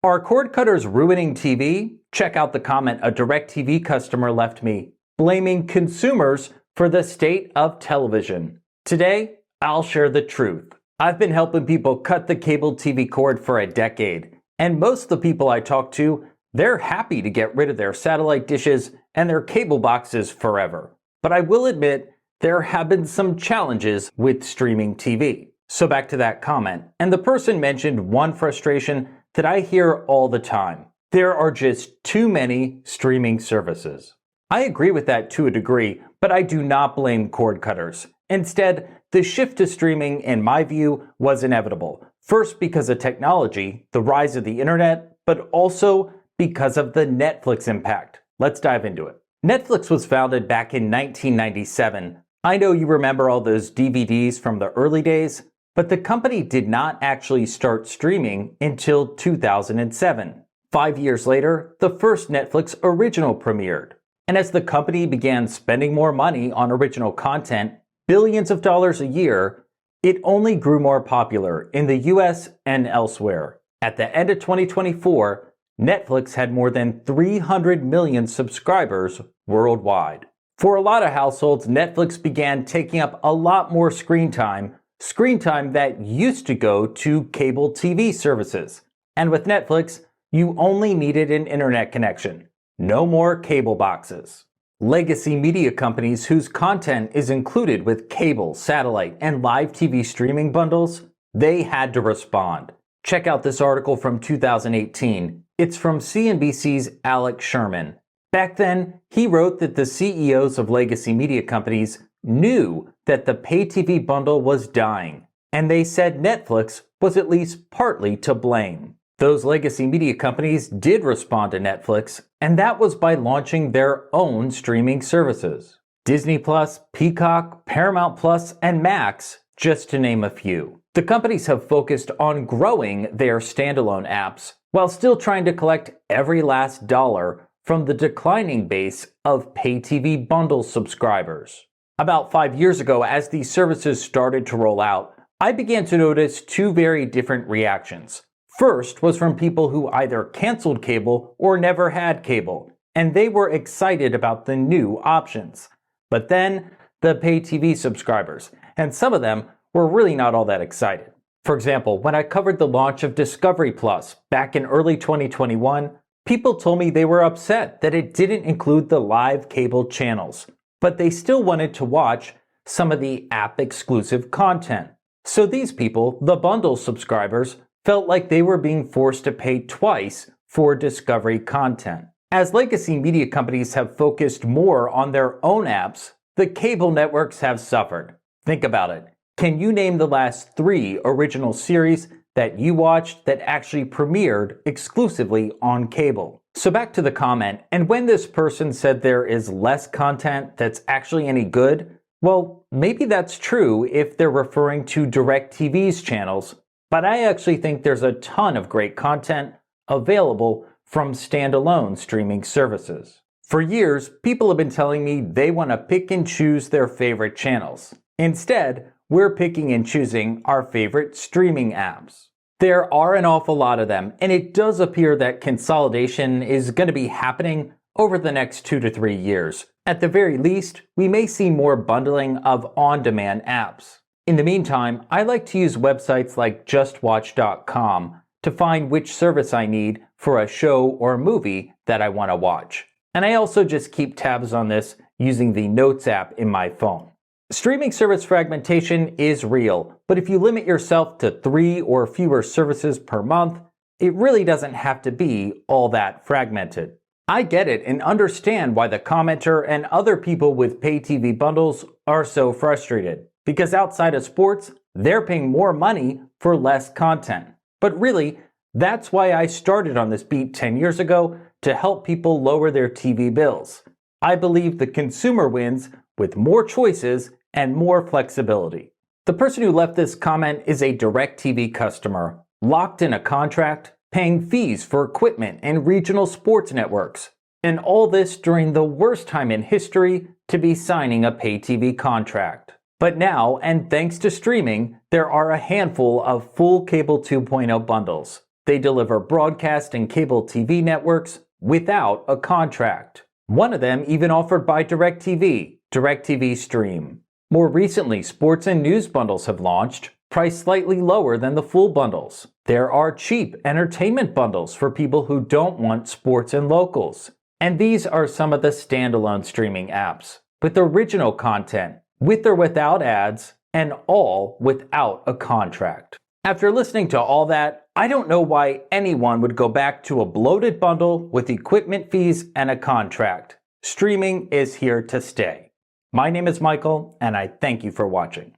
Are cord cutters ruining TV? Check out the comment a DIRECTV customer left me, blaming consumers for the state of television. Today, I'll share the truth. I've been helping people cut the cable TV cord for a decade, and most of the people I talk to, they're happy to get rid of their satellite dishes and their cable boxes forever. But I will admit, there have been some challenges with streaming TV. So back to that comment, and the person mentioned one frustration that I hear all the time. There are just too many streaming services. I agree with that to a degree, but I do not blame cord cutters. Instead, the shift to streaming, in my view, was inevitable. First because of technology, the rise of the internet, but also because of the Netflix impact. Let's dive into it. Netflix was founded back in 1997. I know you remember all those DVDs from the early days, but the company did not actually start streaming until 2007. 5 years later, the first Netflix original premiered. And as the company began spending more money on original content, billions of dollars a year, it only grew more popular in the US and elsewhere. At the end of 2024, Netflix had more than 300 million subscribers worldwide. For a lot of households, Netflix began taking up a lot more screen time that used to go to cable TV services. And with Netflix, you only needed an internet connection. No more cable boxes. Legacy media companies whose content is included with cable, satellite, and live TV streaming bundles, they had to respond. Check out this article from 2018. It's from CNBC's Alex Sherman. Back then, he wrote that the CEOs of legacy media companies knew that the pay TV bundle was dying, and they said Netflix was at least partly to blame. Those legacy media companies did respond to Netflix, and that was by launching their own streaming services. Disney+, Peacock, Paramount+, and Max, just to name a few. The companies have focused on growing their standalone apps while still trying to collect every last dollar from the declining base of pay TV bundle subscribers. About 5 years ago, as these services started to roll out, I began to notice two very different reactions. First was from people who either canceled cable or never had cable, and they were excited about the new options. But then, the pay TV subscribers, and some of them were really not all that excited. For example, when I covered the launch of Discovery Plus back in early 2021, people told me they were upset that it didn't include the live cable channels, but they still wanted to watch some of the app-exclusive content. So these people, the bundle subscribers, felt like they were being forced to pay twice for Discovery content. As legacy media companies have focused more on their own apps, the cable networks have suffered. Think about it. Can you name the last 3 original series that you watched that actually premiered exclusively on cable? So back to the comment, and when this person said there is less content that's actually any good, well, maybe that's true if they're referring to DIRECTV's channels, but I actually think there's a ton of great content available from standalone streaming services. For years, people have been telling me they want to pick and choose their favorite channels. Instead, we're picking and choosing our favorite streaming apps. There are an awful lot of them, and it does appear that consolidation is going to be happening over the next 2 to 3 years. At the very least, we may see more bundling of on-demand apps. In the meantime, I like to use websites like justwatch.com to find which service I need for a show or movie that I want to watch. And I also just keep tabs on this using the Notes app in my phone. Streaming service fragmentation is real, but if you limit yourself to 3 or fewer services per month, it really doesn't have to be all that fragmented. I get it and understand why the commenter and other people with pay TV bundles are so frustrated, because outside of sports, they're paying more money for less content. But really, that's why I started on this beat 10 years ago to help people lower their TV bills. I believe the consumer wins with more choices and more flexibility. The person who left this comment is a DIRECTV customer, locked in a contract, paying fees for equipment and regional sports networks, and all this during the worst time in history to be signing a pay TV contract. But now, and thanks to streaming, there are a handful of full cable 2.0 bundles. They deliver broadcast and cable TV networks without a contract. One of them even offered by DIRECTV, DIRECTV Stream. More recently, sports and news bundles have launched, priced slightly lower than the full bundles. There are cheap entertainment bundles for people who don't want sports and locals. And these are some of the standalone streaming apps, with original content, with or without ads, and all without a contract. After listening to all that, I don't know why anyone would go back to a bloated bundle with equipment fees and a contract. Streaming is here to stay. My name is Michael, and I thank you for watching.